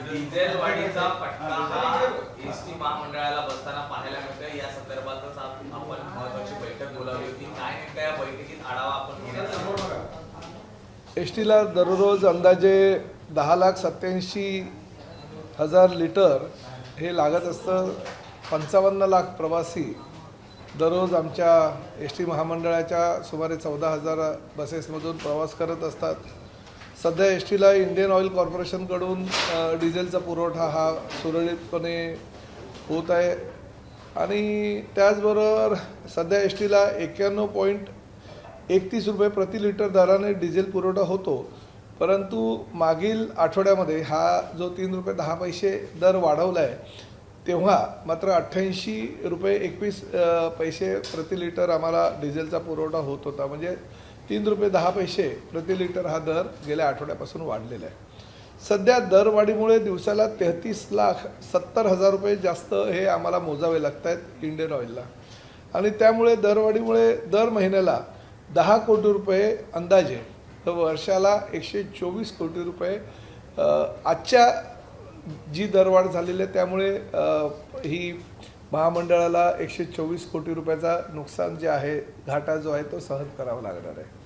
Diesel वाढीचा फटका हा एसटी महामंडळाला बसताना पाहायला मिळतोय। या संदर्भातच आपण महत्त्वाची बैठक बोलावली होती। काय नेमका या बैठकीत आढावा आपण घेण्यात एसटीला दररोज अंदाजे 10,87,000 लिटर हे लागत असतं। 55 लाख प्रवासी दररोज आमच्या एसटी महामंडळाच्या सुमारे 14,000 बसेसमधून प्रवास करत असतात। सध्या एसटीला इंडियन ऑइल कॉर्पोरेशनकडून डिझेलचा पुरवठा हा सुरळीतपणे होत आहे आणि त्याचबरोबर सध्या एसटीला 91.31 रुपये प्रति लिटर दराने डिझेल पुरवठा होतो। परंतु मागील आठवड्यामध्ये हा जो 3 रुपये 10 पैसे दर वाढवला आहे तेव्हा मात्र 88 रुपये 21 पैसे प्रति लिटर आम्हाला डिझेलचा पुरवठा होत होता। म्हणजे 3 रुपये 10 पैसे प्रति लिटर हा दर गेल्या आठवड्यापासून वाढलेला आहे। सध्या दरवाढीमुळे दिवसाला 33,70,000 रुपये जास्त हे आम्हाला मोजावे लागत आहेत इंडियन ऑइलला आणि त्यामुळे दरवाढीमुळे दर महिन्याला 10 कोटी रुपये अंदाजे तर वर्षाला 124 कोटी रुपये आजच्या जी दरवाढ झालेली आहे त्यामुळे ही महामंडळाला 124 कोटी रुपयाचा नुकसान जे आहे घाटा जो आहे तो सहन करावा लागणार आहे।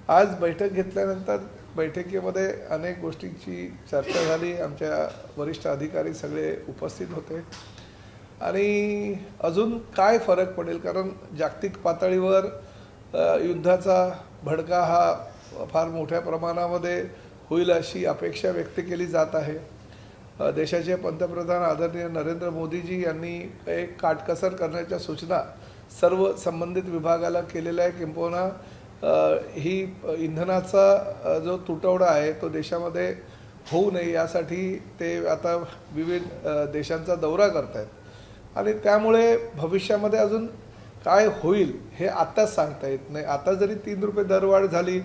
आज बैठक घेतल्यानंतर बैठकीमध्ये अनेक गोष्टींची चर्चा झाली। आमच्या वरिष्ठ अधिकारी सगळे उपस्थित होते आणि अजून काय फरक पडेल कारण जागतिक पातळीवर युद्धाचा भडका हा फार मोठ्या प्रमाणामध्ये होईल अशी अपेक्षा व्यक्त केली जात आहे। देशाचे पंतप्रधान आदरणीय नरेंद्र मोदीजी यांनी एक काटकसर करण्याच्या सूचना सर्व संबंधित विभागाला केलेल्या आहे। किंबहुना ही इंधनाचा जो तुटवडा आहे तो देशामध्ये होऊ नये यासाठी ते आता विविध देशांचा दौरा करत आहेत आणि त्यामुळे भविष्यामध्ये अजून काय होईल हे आत्ताच सांगता येत नाही। आता जरी 3 रुपये दरवाढ झाली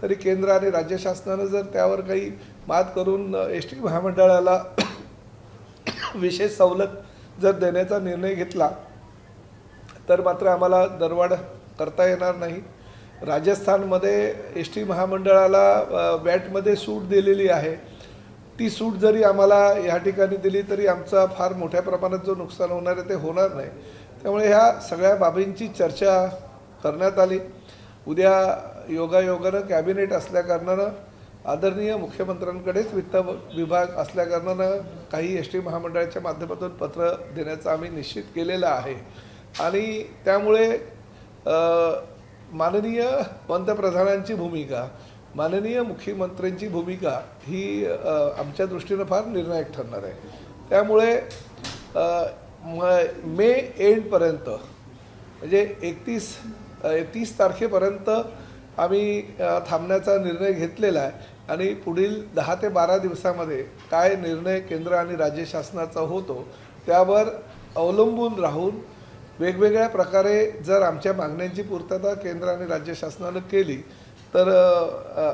तरी केंद्र आणि राज्य शासनानं जर त्यावर काही मात करून एसटी महामंडळाला विशेष सवलत जर देण्याचा निर्णय घेतला तर मात्र आम्हाला दरवाढ करता येणार नाही। राजस्थानमध्ये एसटी महामंडळाला वॅटमध्ये सूट दिलेली आहे। ती सूट जरी आम्हाला या ठिकाणी दिली तरी आमचा फार मोठ्या प्रमाणात जो नुकसान होणार आहे ते होणार नाही। त्यामुळे ह्या सगळ्या बाबींची चर्चा करण्यात आली। उद्या योगायोगानं कॅबिनेट असल्याकारणानं आदरणीय मुख्यमंत्र्यांकडेच वित्त विभाग असल्याकारणानं काही एसटी महामंडळाच्या माध्यमातून पत्र देण्याचं आम्ही निश्चित केलेलं आहे आणि त्यामुळे माननीय पंतप्रधानांची भूमिका माननीय मुख्यमंत्र्यांची भूमिका ही आमच्या दृष्टीनं फार निर्णायक ठरणार आहे। त्यामुळे मे एंडपर्यंत म्हणजे 30 तारखेपर्यंत आम्ही थांबण्याचा निर्णय घेतलेला आहे आणि पुढील 10 ते 12 दिवसामध्ये काय निर्णय केंद्र आणि राज्य शासनाचा होतो त्यावर अवलंबून राहून वेगवेगळ्या प्रकारे जर आमच्या मागण्यांची पूर्तता केंद्र आणि राज्य शासनानं केली तर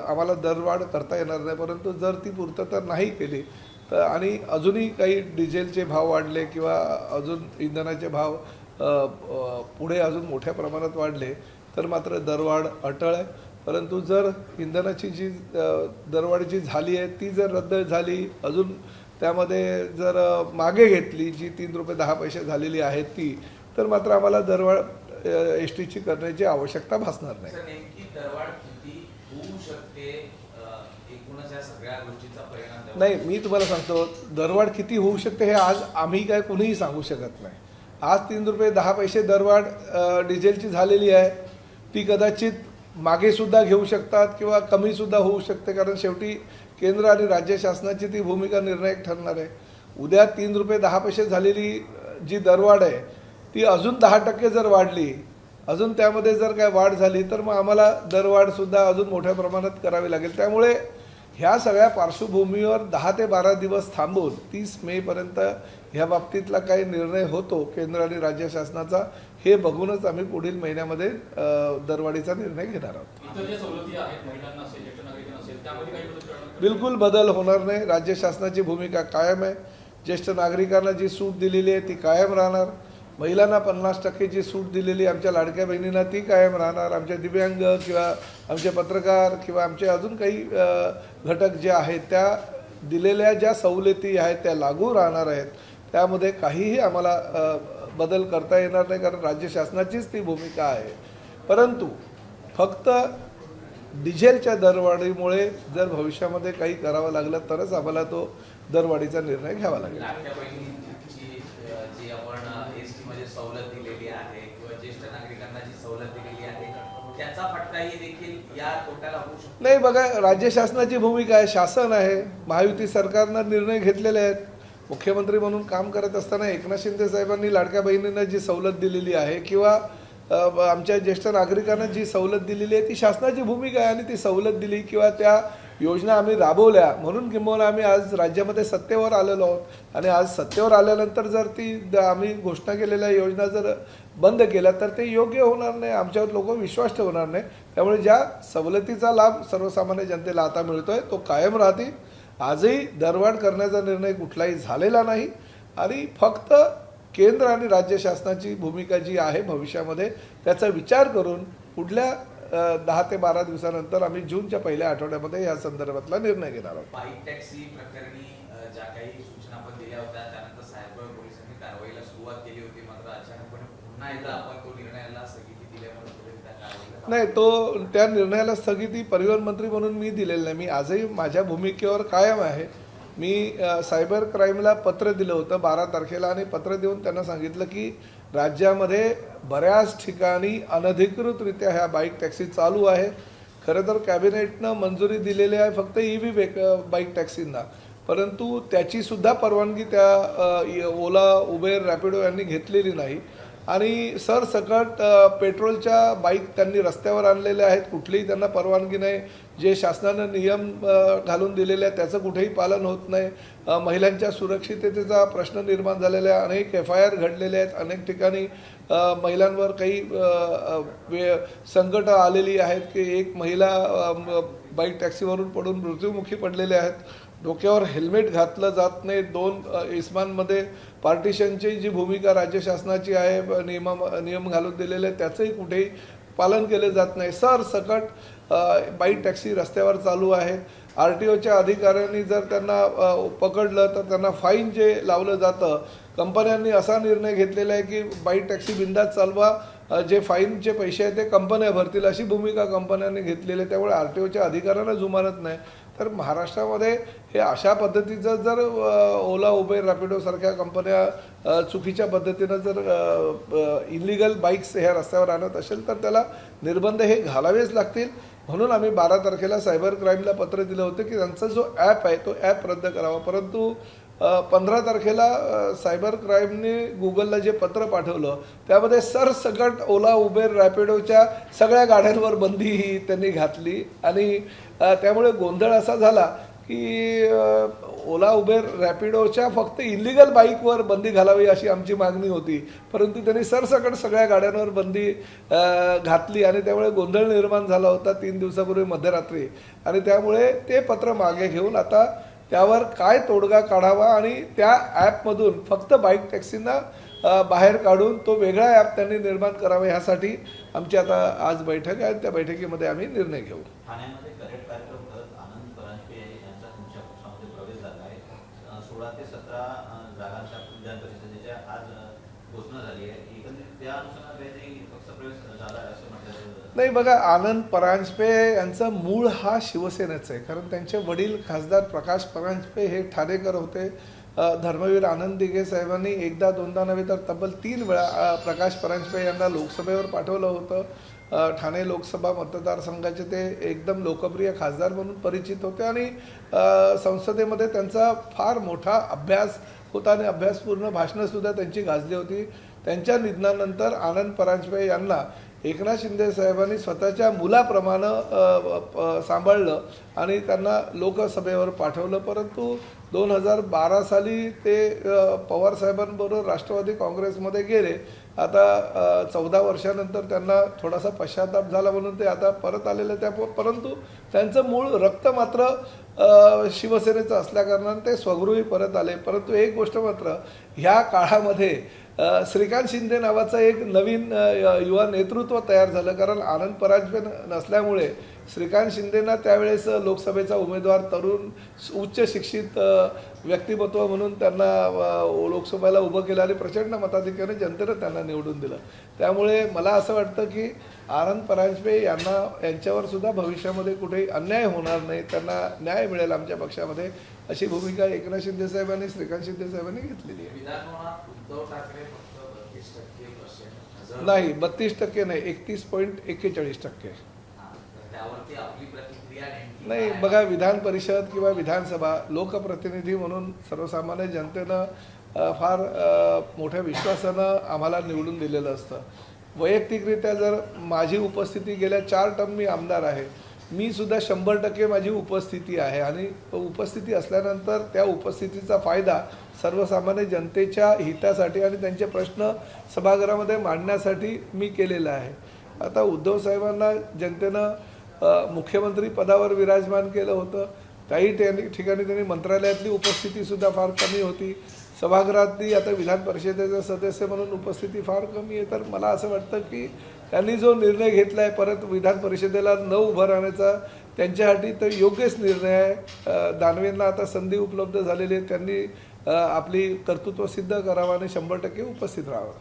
आम्हाला दरवाढ करता येणार नाही। परंतु जर ती पूर्तता नाही केली तर आणि अजूनही काही डिझेलचे भाव वाढले किंवा अजून इंधनाचे भाव पुढे अजून मोठ्या प्रमाणात वाढले तर मात्र दरवाढ अटळ आहे। परंतु जर इंधनाची जी दरवाढ जी झाली आहे ती जर रद्द झाली अजून त्यामध्ये जर मागे घेतली जी 3 रुपये 10 पैसे झालेली आहे ती तर मात्र आम्हाला दरवाढ एसटीची करण्याची आवश्यकता भासणार नाही। नेमकी दरवाढ किती होऊ शकते एकूणच या सगळ्या गोष्टीचा परिणाम नाही मी तुम्हाला सांगतो दरवाढ किती होऊ शकते हे आज आम्ही काय कुणीही सांगू शकत नाही। आज 3 रुपये 10 पैसे दरवाढ डिझेलची झालेली आहे ती कदाचित मागेसुद्धा घेऊ शकतात किंवा कमीसुद्धा होऊ शकते कारण शेवटी केंद्र आणि राज्य शासनाची ती भूमिका निर्णायक ठरणार आहे। उद्या 3 रुपये 10 पैसे झालेली जी दरवाढ आहे ती अजून 10% जर वाढली अजून त्यामध्ये जर काय वाढ झाली तर मग आम्हाला दरवाढसुद्धा अजून मोठ्या प्रमाणात करावी लागेल। त्यामुळे ह्या सगळ्या पार्श्वभूमीवर 10 ते 12 दिवस थांबून 30 मेपर्यंत ह्या बाबतीतला काही निर्णय होतो केंद्र आणि राज्य शासनाचा हे बघूनच आम्ही पुढील महिन्यामध्ये दरवाढीचा निर्णय घेणार आहोत। बिलकुल बदल होणार नाही। राज्य शासनाची भूमिका कायम आहे। ज्येष्ठ नागरिकांना जी सूट दिलेली आहे ती कायम राहणार। महिलांना 50% जी सूट दिलेली आमच्या लाडक्या बहिणींना ती कायम राहणार। आमच्या दिव्यांग किंवा आमचे पत्रकार किंवा आमचे अजून काही घटक जे आहेत दिलेल्या ज्या सवलती आहेत त्या लागू राहणार आहेत. त्यामध्ये काहीही आम्हाला बदल करता येणार नाही, कारण राज्य शासनाचीच ती भूमिका आहे. परंतु फक्त डिझेलच्या दरवाढीमुळे जर भविष्यामध्ये काही करावं लागलं तरच आम्हाला तो दरवाढीचा निर्णय घ्यावा लागेल. लाडक्या बहिणीची जी आपण एसटी मध्ये सवलत दिलेली आहे किंवा ज्येष्ठ नागरिकांना जी सवलत दिलेली आहे त्याचा फटकाही देखील या तोट्याला होऊ शकतो. नाही, बघा, राज्य शासनाची भूमिका आहे, शासन आहे, महायुती सरकारनं निर्णय घेतलेले आहेत. मुख्यमंत्री म्हणून काम करत असताना एकनाथ शिंदे साहेबांनी लाडक्या बहिणींना जी सवलत दिलेली आहे किंवा आमच्या ज्येष्ठ नागरिकांना जी सवलत दिलेली आहे ती शासनाची भूमिका आहे आणि ती सवलत दिली किंवा त्या योजना आम्ही राबवल्या म्हणून किंबहुना आम्ही आज राज्यामध्ये सत्तेवर आलेलो आहोत. आणि आज सत्तेवर आल्यानंतर जर ती आम्ही घोषणा केलेल्या योजना जर बंद केल्या तर ते योग्य होणार नाही, आमच्यावर लोक विश्वास ठेवणार नाही. त्यामुळे ज्या सवलतीचा लाभ सर्वसामान्य जनतेला आता मिळतोय तो कायम राहतील. आजही दरवाढ करण्याचा निर्णय कुठलाही झालेला नाही आणि फक्त केंद्र आणि राज्य शासनाची भूमिका जी आहे भविष्यामध्ये त्याचा विचार करून पुढल्या 10 ते 12 दिवसानंतर आम्ही जूनच्या पहिल्या आठवड्यामध्ये या संदर्भातला निर्णय घेणार आहोत. बाईक टॅक्सी प्रकरणी ज्या काही सूचना आपण दिल्या होत्या त्यानंतर सायबर पोलिसांनी कारवाईला सुरुवात केली होती, मात्र अचानकपणे पुन्हा एकदा आपण तो निर्णयाला स्थगिती दिल्यामुळे पुढे त्या कारवाईला नाही, त्या निर्णयाला स्थगिती परिवहन मंत्री म्हणून मी दिलेली नाही. मी आजही माझ्या भूमिकेवर कायम आहे. मी सायबर क्राईमला पत्र दिलं होतं 12 तारखेला आणि पत्र देऊन त्यांना सांगितलं की राज्यामध्ये बऱ्याच ठिकाणी अनधिकृतरित्या ह्या बाईक टॅक्सी चालू आहे. खरं तर कॅबिनेटनं मंजुरी दिलेली आहे फक्त EV बाईक टॅक्सींना, परंतु त्याचीसुद्धा परवानगी त्या ओला, उबेर, रॅपिडो यांनी घेतलेली नाही. आणि सरसकट पेट्रोलच्या बाईक त्यांनी रस्त्यावर आणलेल्या आहेत, कुठलीही त्यांना परवानगी नाही. जे शासनानं नियम घालून दिलेले आहेत त्याचं कुठेही पालन होत नाही. महिलांच्या सुरक्षिततेचा प्रश्न निर्माण झालेला आहे. अनेक FIR घडलेले आहेत. अनेक ठिकाणी महिलांवर काही संकटं आलेली आहेत की एक महिला बाईक टॅक्सीवरून पडून मृत्युमुखी पडलेले आहेत. डोक्यावर हेल्मेट घातलं जात नाही. 2 इस्मांमध्ये पार्टिशनची जी भूमिका राज्य शासनाची आहे, नियम घालून दिलेले त्याचंही कुठेही पालन केलं जात नाही. सरसकट बाईक टॅक्सी रस्त्यावर चालू आहेत. RTOच्या अधिकाऱ्यांनी जर त्यांना पकडलं तर त्यांना फाईन जे लावलं जातं, कंपन्यांनी असा निर्णय घेतलेला आहे की बाईक टॅक्सी बिंदास चालवा, जे फाईनचे पैसे आहेत ते कंपन्या भरतील अशी भूमिका कंपन्यांनी घेतलेली आहे. त्यामुळे RTOच्या अधिकाऱ्यांना जुमानत नाही. तर महाराष्ट्रामध्ये हे अशा पद्धतीचं जर ओला, उबेर, रॅपिडोसारख्या कंपन्या चुकीच्या पद्धतीनं जर इलिगल बाईक्स ह्या रस्त्यावर आणत असेल तर त्याला निर्बंध हे घालावेच लागतील. म्हणून आम्ही 12 तारखेला सायबर क्राईमला पत्र दिलं होतं की त्यांचा जो ॲप आहे तो ॲप रद्द करावा. परंतु 15 तारखेला सायबर क्राईमने गुगलला जे पत्र पाठवलं त्यामध्ये सरसकट ओला, उबेर, रॅपिडोच्या सगळ्या गाड्यांवर बंदी त्यांनी घातली आणि त्यामुळे गोंधळ असा झाला की ओला, उबेर, रॅपिडोच्या फक्त इलिगल बाईकवर बंदी घालावी अशी आमची मागणी होती, परंतु त्यांनी सरसकट सगळ्या गाड्यांवर बंदी घातली आणि त्यामुळे गोंधळ निर्माण झाला होता 3 दिवसापूर्वी मध्यरात्री. आणि त्यामुळे ते पत्र मागे घेऊन आता त्यावर काय तोडगा काढावा आणि त्या ॲपमधून फक्त बाईक टॅक्सींना बाहेर काढून तो वेगळा ॲप त्यांनी निर्माण करावा ह्यासाठी आमची आता आज बैठक आहे. त्या बैठकीमध्ये आम्ही निर्णय घेऊ. ठाण्यामध्ये करेक्ट कार्यक्रम करत आनंद परांजपे यांचा तुमच्या पक्षामध्ये प्रवेश झाला आहे. 16 ते 17 जागांच्या विधान परिषदेच्या आज घोषणा झाली आहे. एकंदरीत त्या अनुषंगाने पक्षप्रवेश झाला असं म्हटलं. नाही, बघा, आनंद परांजपे यांचा मूळ हा शिवसेनेच आहे, कारण त्यांचे वडील खासदार प्रकाश परांजपे हे ठाणेकर होते. धर्मवीर आनंद दिघे साहेबांनी एकदा दोनदा नव्हे तर तब्बल 3 वेळा प्रकाश परांजपे यांना लोकसभेवर पाठवलं होतं. ठाणे लोकसभा मतदारसंघाचे ते एकदम लोकप्रिय खासदार म्हणून परिचित होते आणि संसदेमध्ये त्यांचा फार मोठा अभ्यास होता आणि अभ्यासपूर्ण भाषणंसुद्धा त्यांची गाजली होती. त्यांच्या निधनानंतर आनंद परांजपे यांना एकनाथ शिंदे साहेबांनी स्वतःच्या मुलाप्रमाणे सांभाळलं आणि त्यांना लोकसभेवर पाठवलं. परंतु 2012 साली ते पवार साहेबांबरोबर राष्ट्रवादी काँग्रेसमध्ये गेले. आता 14 वर्षानंतर त्यांना थोडासा पश्चाताप झाला म्हणून ते आता परत आलेले परंतु त्यांचं मूळ रक्त मात्र शिवसेनेचं असल्याकारणाने ते स्वगृही परत आले. परंतु एक गोष्ट मात्र ह्या काळामध्ये श्रीकांत शिंदे नावाचं एक नवीन युवा नेतृत्व तयार झालं, कारण आनंद परांजपे नसल्यामुळे श्रीकांत शिंदेना त्यावेळेस लोकसभेचा उमेदवार तरुण उच्च शिक्षित व्यक्तिमत्व म्हणून त्यांना लोकसभेला उभं केलं आणि प्रचंड मताधिक्याने जनतेनं त्यांना निवडून दिलं. त्यामुळे मला असं वाटतं की आनंद परांजपे यांच्यावर सुद्धा भविष्यामध्ये कुठेही अन्याय होणार नाही, त्यांना न्याय मिळेल आमच्या पक्षामध्ये, अशी भूमिका एकनाथ शिंदे साहेबांनी श्रीकांत शिंदे साहेबांनी घेतलेली आहे. विधानभवनात उद्धव ठाकरे फक्त 32% नाही, 32% नाही, 31.41%. त्यावरती आपली प्रतिक्रिया नेमकी नाही काय? बघा, विधान परिषद किंवा विधानसभा लोकप्रतिनिधी म्हणून सर्वसामान्य जनतेनं फार मोठ्या विश्वासानं आम्हाला निवडून दिलेलं असतं. वैयक्तिकरित्या जर माझी उपस्थिती गेल्या 4 टर्म मी आमदार आहे, मी सुद्धा 100% माझी उपस्थिती आहे आणि उपस्थिती असल्यानंतर त्या उपस्थितीचा फायदा सर्वसामान्य जनतेच्या हितासाठी आणि त्यांचे प्रश्न सभागृहामध्ये मांडण्यासाठी मी केलेला आहे. आता उद्धव साहेबांना जनतेनं मुख्यमंत्री पदावर विराजमान केलं होतं, काही ठिकाणी त्यांनी मंत्रालयातली उपस्थितीसुद्धा फार कमी होती, सभागृहातली आता विधान परिषदेचा सदस्य म्हणून उपस्थिती फार कमी आहे. तर मला असं वाटतं की त्यांनी जो निर्णय घेतला आहे परत विधान परिषदेला न उभं राहण्याचा, त्यांच्यासाठी तर योग्यच निर्णय आहे. दानवेंना आता संधी उपलब्ध झालेली आहे, त्यांनी आपली कर्तृत्व सिद्ध करावं आणि 100% उपस्थित राहावं.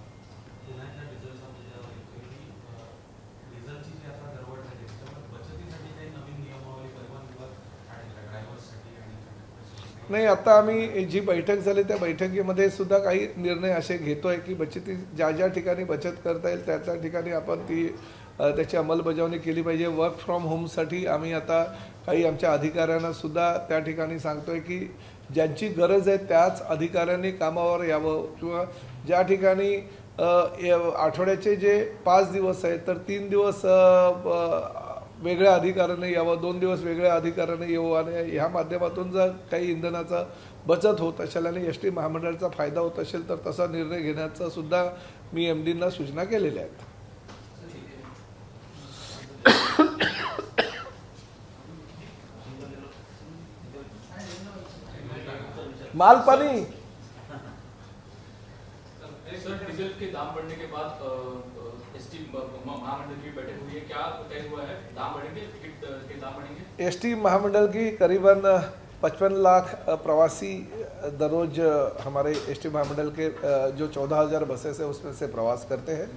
नाही, आता आम्ही जी बैठक झाली त्या बैठकीमध्ये सुद्धा काही निर्णय असे घेतोय की बचती ज्या ठिकाणी बचत करता येईल त्या ठिकाणी आपण त्याची अंमलबजावणी केली पाहिजे. वर्क फ्रॉम होमसाठी आम्ही आता काही आमच्या अधिकाऱ्यांना सुद्धा त्या ठिकाणी सांगतोय की ज्यांची गरज आहे त्याच अधिकाऱ्यांनी कामावर यावं, किंवा ज्या ठिकाणी आठवड्याचे जे 5 दिवस आहेत तर 3 दिवस वेगळ्या अधिकाऱ्याने यावं, 2 दिवस वेगळ्या अधिकाऱ्याने येऊ आणि ह्या माध्यमातून जर काही इंधनाचा बचत होत असेल आणि एस टी महामंडळाचा फायदा होत असेल तर तसा निर्णय घेण्याचा सुद्धा मी MDंना सूचना केलेल्या आहेत. माल पानी सर, डीजल के दाम बढ़ने के बाद एसटी महामंडल की बैठक हुई है, क्या तय हुआ है? दाम बढ़ेंगे, टिकट के दाम बढ़ेंगे? एसटी महामंडल की करीबन 55 लाख प्रवासी दररोज हमारे एसटी महामंडल के जो 14,000 बसेस है उसमें से प्रवास करते हैं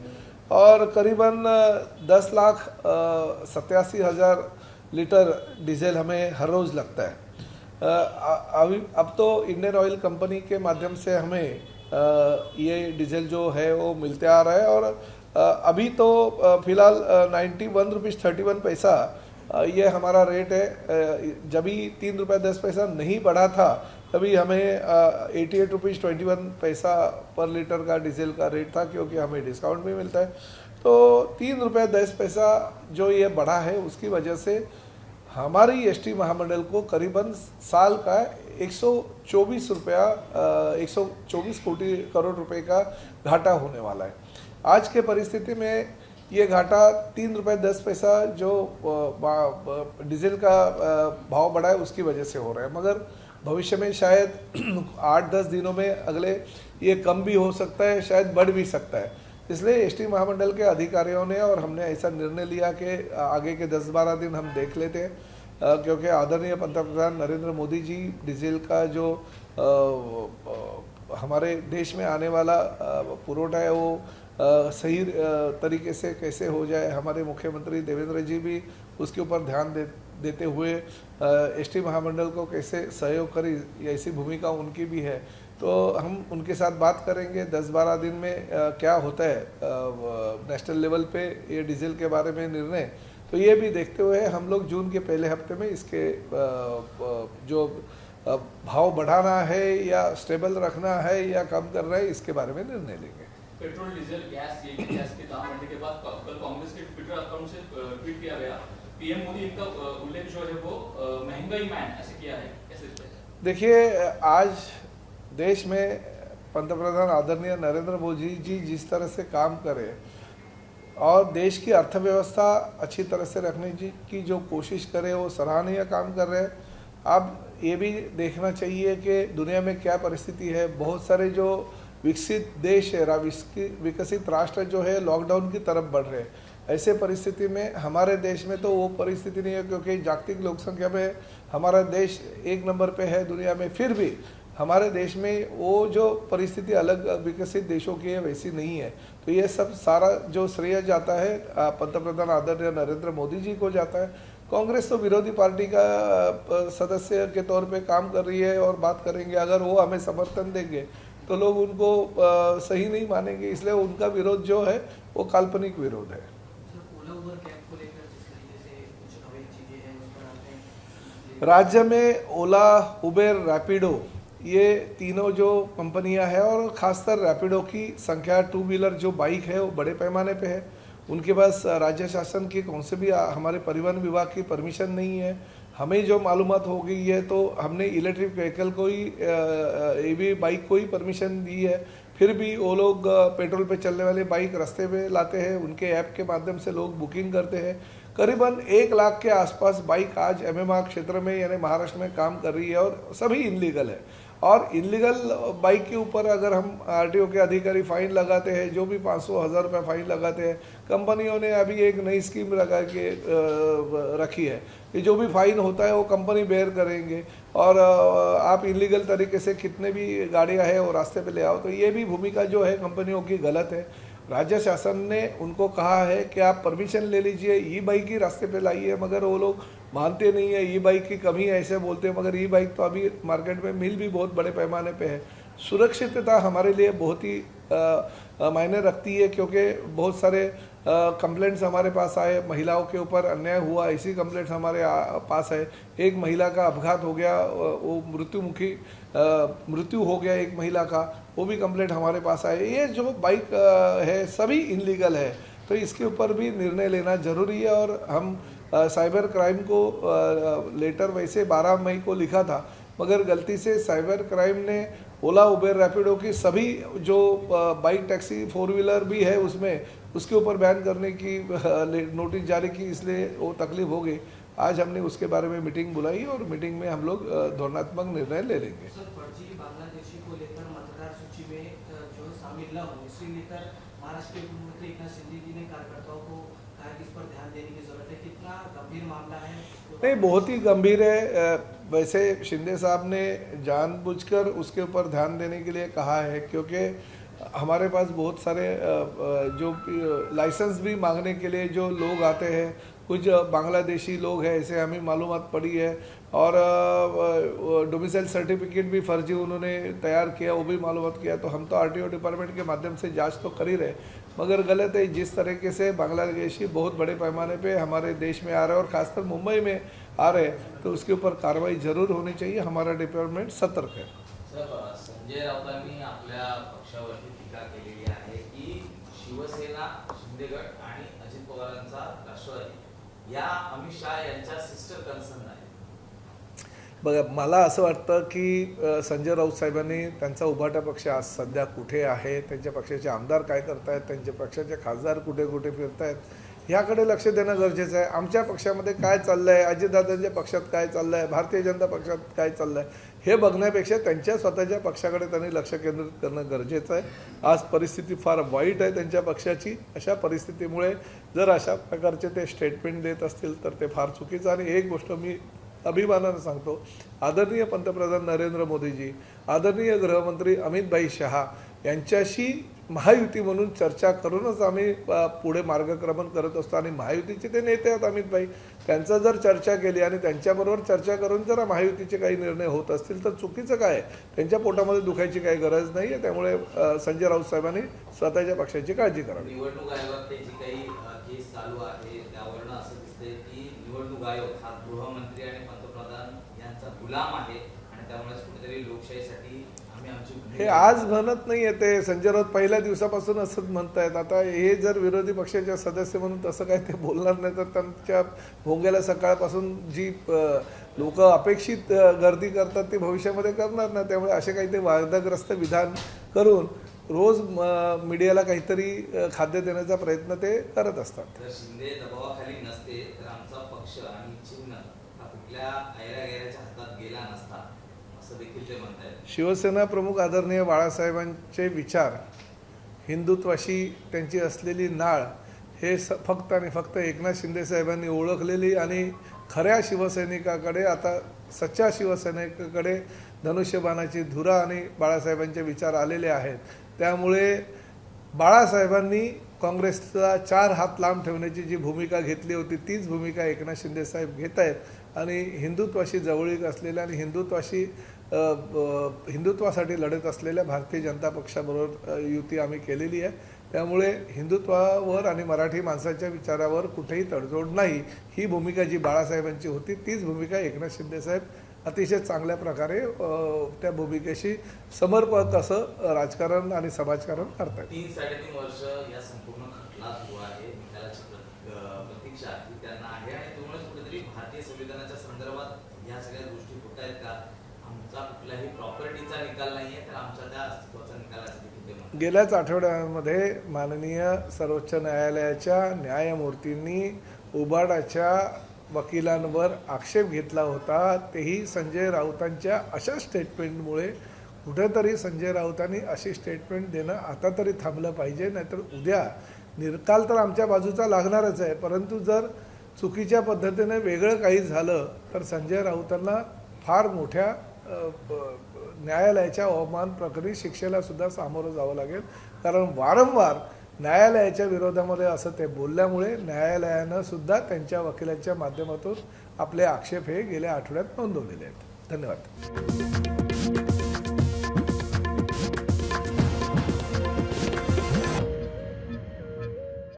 और करीबन 10,87,000 लीटर डीजल हमें हर रोज़ लगता है. अब तो इंडियन ऑयल कंपनी के माध्यम से हमें ये डीजल जो है वो मिलते आ रहा है और अभी तो फिलहाल 91 रुपीज़ 31 पैसा ये हमारा रेट है. जब भी 3 रुपये 10 पैसा नहीं बढ़ा था तभी हमें 88 रुपीज़ 21 पैसा पर लीटर का डीजल का रेट था, क्योंकि हमें डिस्काउंट भी मिलता है. तो 3 रुपये 10 पैसा जो ये बढ़ा है उसकी वजह से हमारी एसटी महामंडल को करीबन साल का 124 करोड़ रुपए का घाटा होने वाला है. आज के परिस्थिति में ये घाटा 3 रुपये 10 पैसा जो डीजल का भाव बढ़ा है उसकी वजह से हो रहा है, मगर भविष्य में शायद 8-10 दिनों में अगले ये कम भी हो सकता है, शायद बढ़ भी सकता है. इसलिए एसटी महामंडल के अधिकारियों ने और हमने ऐसा निर्णय लिया कि आगे के 10-12 दिन हम देख लेते हैं, क्योंकि आदरणीय पंतप्रधान नरेंद्र मोदी जी डीजल का जो हमारे देश में आने वाला पुरवठा है वो सही तरीके से कैसे हो जाए, हमारे मुख्यमंत्री देवेंद्र जी भी उसके ऊपर ध्यान देते हुए एसटी महामंडल को कैसे सहयोग करें, ऐसी भूमिका उनकी भी है. तो हम उनके साथ बात करेंगे 10-12 दिन में क्या होता है नेशनल लेवल पे ये डीजल के बारे में निर्णय. तो ये भी देखते हुए हम लोग जून के पहले हफ्ते में इसके जो भाव बढ़ाना है या स्टेबल रखना है या कम करना है इसके बारे में निर्णय लेंगे. पेट्रोल, डीजल, गैस, ये गैस के दाम बढ़ने के बाद कल कांग्रेस के ट्विटर अकाउंट से ट्वीट किया गया, पीएम मोदी इनका उल्लेख जो है वो महंगाई मैन ऐसे किया है, कैसे? देखिए, आज देश में पंतप्रधान आदरणीय नरेंद्र मोदी जी जिस तरह से काम करे और देश की अर्थव्यवस्था अच्छी तरह से रखने की जो कोशिश करे वो सराहनीय काम कर रहे हैं. अब ये भी देखना चाहिए कि दुनिया में क्या परिस्थिति है. बहुत सारे जो विकसित देश है, विकसित राष्ट्र जो है लॉकडाउन की तरफ बढ़ रहे हैं, ऐसे परिस्थिति में हमारे देश में तो वो परिस्थिति नहीं है, क्योंकि जागतिक लोकसंख्या में हमारा देश 1 नंबर पे है दुनिया में। फिर भी हमारे देश में वो जो परिस्थिति अलग विकसित देशों की है वैसी नहीं है। तो ये सब सारा जो श्रेय जाता है पंतप्रधान आदरणीय नरेंद्र मोदी जी को जाता है। कांग्रेस तो विरोधी पार्टी का सदस्य के तौर पे काम कर रही है और बात करेंगे। अगर वो हमें समर्थन देंगे तो लोग उनको सही नहीं मानेंगे, इसलिए उनका विरोध जो है वो काल्पनिक विरोध है। राज्य में ओला, उबेर, रैपिडो ये तीनों जो कंपनियां हैं और ख़ासकर रैपिडो की संख्या 2 व्हीलर जो बाइक है वो बड़े पैमाने पे है। उनके पास राज्य शासन की कौन से भी हमारे परिवहन विभाग की परमिशन नहीं है। हमें जो मालूमात हो गई है तो हमने इलेक्ट्रिक व्हीकल को ही EV बाइक को ही परमिशन दी है। फिर भी वो लोग पेट्रोल पे चलने वाले बाइक रास्ते पे लाते हैं, उनके ऐप के माध्यम से लोग बुकिंग करते हैं। करीबन 1 लाख के आसपास बाइक आज MMR क्षेत्र में यानी महाराष्ट्र में काम कर रही है और सभी इनलीगल है। और इनलीगल बाइक के ऊपर अगर हम RTO के अधिकारी फाइन लगाते हैं, जो भी 500-1000 रुपये फाइन लगाते हैं, कंपनियों ने अभी एक नई स्कीम लगा के रखी है कि जो भी फाइन होता है वो कंपनी बेयर करेंगे और आप इलीगल तरीके से कितने भी गाड़ियां हैं वो रास्ते पे ले आओ। तो ये भी भूमिका जो है कंपनियों की गलत है। राज्य शासन ने उनको कहा है कि आप परमिशन ले लीजिए, E-बाइक ही रास्ते पे लाइए, मगर वो लोग मानते नहीं है। E-बाइक की कमी है ऐसे बोलते हैं, मगर E-बाइक तो अभी मार्केट में मिल भी बहुत बड़े पैमाने पे है। सुरक्षितता हमारे लिए बहुत ही मायने रखती है, क्योंकि बहुत सारे कंप्लेंट्स हमारे पास आए, महिलाओं के ऊपर अन्याय हुआ, ऐसी कंप्लेंट्स हमारे पास है। एक महिला का अपघात हो गया, वो मृत्यु हो गया एक महिला का, वो भी कंप्लेंट हमारे पास आए। ये जो बाइक है सभी इनलीगल है, तो इसके ऊपर भी निर्णय लेना जरूरी है। और हम साइबर क्राइम को लेटर वैसे 12 मई को लिखा था, मगर गलती से साइबर क्राइम ने ओला, उबेर, रैपिडो की सभी जो बाइक, टैक्सी, 4 व्हीलर भी है उसमें, उसके ऊपर बैन करने की नोटिस जारी की, इसलिए वो तकलीफ हो गई। आज हमने उसके बारे में मीटिंग बुलाई और मीटिंग में हम लोग धोरणात्मक निर्णय ले लेंगे। सर, फर्जी बांग्लादेशी को लेकर मतदार सूची में जो शामिल न हो, इसे लेकर महाराष्ट्र के मुख्यमंत्री एकनाथ शिंदे जी ने कार्यकर्ताओं को कहा कि इस पर ध्यान देने की जरूरत है। कितना गंभीर मामला है? नहीं, बहुत ही गंभीर है। वैसे शिंदे साहब ने जानबूझकर उसके ऊपर ध्यान देने के लिए कहा है, क्योंकि हमारे पास बहुत सारे जो लाइसेंस भी मांगने के लिए जो लोग आते हैं, कुछ बांग्लादेशी लोग हैं ऐसे हमें मालूमात पड़ी है। और डोमिसाइल सर्टिफिकेट भी फर्जी उन्होंने तैयार किया, वो भी मालूमात किया। तो हम तो RTO डिपार्टमेंट के माध्यम से जांच तो कर ही रहे, मगर गलत है जिस तरीके से बांग्लादेशी बहुत बड़े पैमाने पे हमारे देश में आ रहे हैं और खासकर मुंबई में आ रहे हैं, तो उसके ऊपर कार्रवाई जरूर होनी चाहिए। हमारा डिपार्टमेंट सतर्क है। सर, संजय राऊतांनी आपल्या पक्षावरती टीका केलेली आहे की शिवसेना, शिंदे गट आणि अजित पवारांचा राष्ट्रवादी या अमित शाह यांच्या सिस्टर कन्सर्न आहे। बघा, मला असं वाटतं की संजय राऊत साहेबांनी त्यांचा उभाटा पक्ष आज सध्या कुठे आहे, त्यांच्या पक्षाचे आमदार काय करतायत, त्यांच्या पक्षाचे खासदार कुठे कुठे फिरतायत, ह्याकडे लक्ष देणं गरजेचं आहे। आमच्या पक्षामध्ये काय चाललं आहे, अजितदादांच्या पक्षात काय चाललं आहे, भारतीय जनता पक्षात काय चाललं आहे, हे बघण्यापेक्षा त्यांच्या स्वतःच्या पक्षाकडे त्यांनी लक्ष केंद्रित करणं गरजेचं आहे। आज परिस्थिती फार वाईट आहे त्यांच्या पक्षाची। अशा परिस्थितीमुळे जर अशा प्रकारचे ते स्टेटमेंट देत असतील तर ते फार चुकीचं। आणि एक गोष्ट मी अभिमानानं सांगतो, आदरणीय पंतप्रधान नरेंद्र मोदीजी, आदरणीय गृहमंत्री अमित भाई शहा यांच्याशी महायुती म्हणून चर्चा करूनच आम्ही पुढे मार्गक्रमण करत असतो। आणि महायुतीचे ते नेते आहेत अमित भाई, त्यांचा जर चर्चा केली आणि त्यांच्याबरोबर चर्चा करून जर महायुतीचे काही निर्णय होत असतील तर चुकीचं काय आहे, त्यांच्या पोटामध्ये दुखायची काही गरज नाही आहे। त्यामुळे संजय राऊत साहेबांनी स्वतःच्या पक्षाची काळजी करावी। निवडणूक आयोगाकडे जी काही केस चालू आहे त्यावरून असं दिसतंय की निवडणूक आयोग हा गृहमंत्री आणि पंतप्रधान यांचा गुलाम आहे आणि त्यामुळेच कुठेतरी लोकशाहीसाठी आम्ही आमची हे आज म्हणत नाही आहे, ते संजय राऊत पहिल्या दिवसापासून असंच म्हणतायत। आता हे जर विरोधी पक्षाचे सदस्य म्हणून तसं काय ते बोलणार नाही तर त्यांच्या भोंग्याला सकाळपासून जी लोक अपेक्षित गर्दी करतात ती भविष्यामध्ये करणार नाही। त्यामुळे असे काही ते वादग्रस्त विधान करून रोज मीडियाला काहीतरी खाद्य देण्याचा प्रयत्न ते करत असतात। जर शिंदे दबावाखाली नसते तर आमचा पक्ष आणि चिन्ह हा कुठल्या ऐरागैराच्या हातात गेला नसता, असं देखील ते म्हणतात। शिवसेना प्रमुख आदरणीय बाळासाहेबांचे विचार, हिंदुत्वाशी त्यांची असलेली नाळ हे फक्त आणि फक्त एकनाथ शिंदे साहेबांनी ओळखलेली आणि खऱ्या शिवसैनिकाकडे, आता सच्च्या शिवसैनिकाकडे धनुष्यबाणाची धुरा आणि बाळासाहेबांचे विचार आलेले आहेत. त्यामुळे बाळासाहेबांनी काँग्रेसचा 4 हात लांब ठेवण्याची जी भूमिका घेतली होती तीच भूमिका एकनाथ शिंदे साहेब घेत आहेत आणि हिंदुत्वाशी जवळीक असलेल्या आणि हिंदुत्वासाठी लढत असलेल्या भारतीय जनता पक्षाबरोबर युती आम्ही केलेली आहे. त्यामुळे हिंदुत्वावर आणि मराठी माणसाच्या विचारावर कुठेही तडजोड नाही, ही भूमिका जी बाळासाहेबांची होती तीच भूमिका एकनाथ शिंदे साहेब अतिशय चांगल्या प्रकारे त्या भूमिकेशी समर्पक असं राजकारण आणि समाजकारण करतात. 3-3.5 वर्ष या संपूर्ण खटला सुरू आहे, निकालाची प्रतीक्षा ही त्यांना आहे आणि त्यामुळेच कुठेतरी भारतीय संविधानाच्या संदर्भात या सगळ्या गोष्टी होत आहेत का, आमचा कुठल्याही प्रॉपर्टीचा निकाल नाहीये तर आमच्या त्या अस्तित्वाचा निकाल असते. गेल्याच आठवड्यामध्ये माननीय सर्वोच्च न्यायालयाच्या न्यायमूर्तींनी उबाडाच्या वकिलांवर आक्षेप घेतला होता, तेही संजय राऊतांच्या अशा स्टेटमेंटमुळे. कुठेतरी संजय राऊतांनी अशी स्टेटमेंट देणं आता तरी थांबलं पाहिजे, नाहीतर उद्या निकाल तर आमच्या बाजूचा लागणारच आहे, परंतु जर चुकीच्या पद्धतीने वेगळं काही झालं तर संजय राऊतांना फार मोठ्या न्यायालयाच्या अवमान प्रकरणी शिक्षेला सुद्धा सामोरं जावं लागेल. कारण वारंवार न्यायालयाच्या विरोधामध्ये असं ते बोलल्यामुळे न्यायालयानं सुद्धा त्यांच्या वकिलांच्या माध्यमातून आपले आक्षेप हे गेल्या आठवड्यात नोंदवलेले आहेत. धन्यवाद.